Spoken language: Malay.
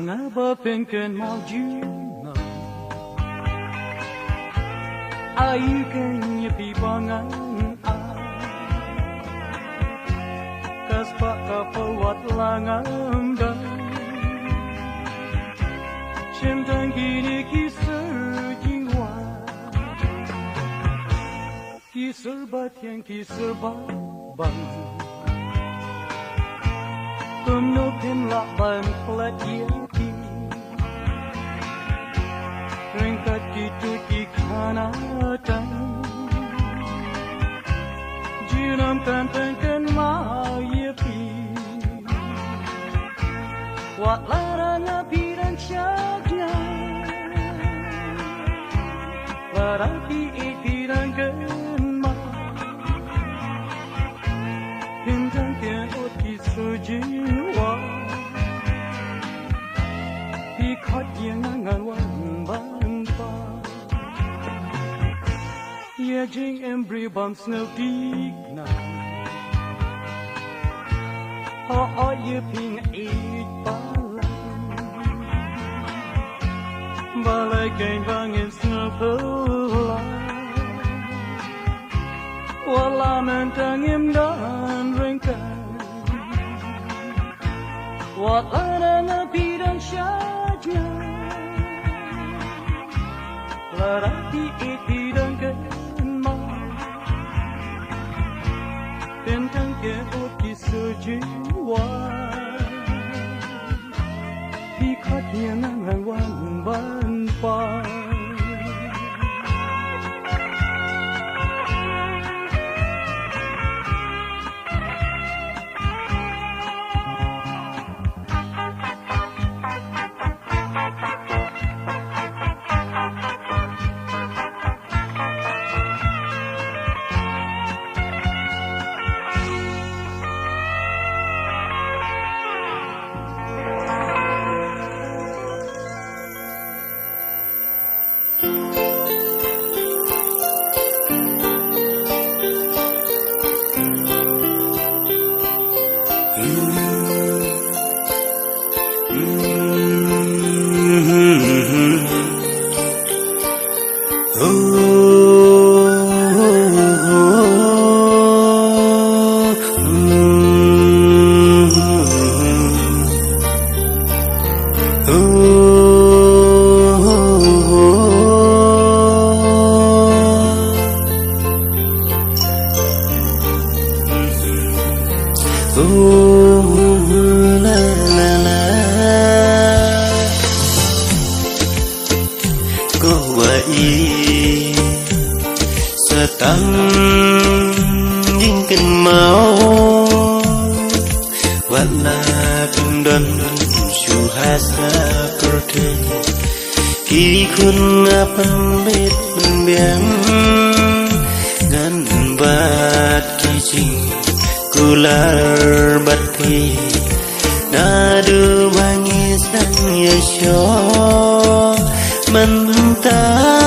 Ngapa pengen mau juna Ayu kanya pibangan Kaspak kapawat langan dan Cinta kini kisah jiwa Kisah batian kisah babang Penuhin laban pelat yaki Ringkat gitu di kanatan Jinamkan tengken mayapi Wat larang api dan syaknya Larapi ipi dan kenma Bintang tianut kisah jiwa Ikat yang angan wan-ban-pa Ya jing embri bam snow dik na Ho ye ping eat balai kain bangin snow pula Wala mentang im dan ringkan Wala api dan syajnya Larapi iti dan kenma Bentang keut kisah jiwa Ikatnya nangan wan-ban-pa Setang jingkin mau Wala kundan syuhasa kerde Ki kun apan bet membiang Dan bat kijing kular bati Nadu bangis dan yasyo Mentah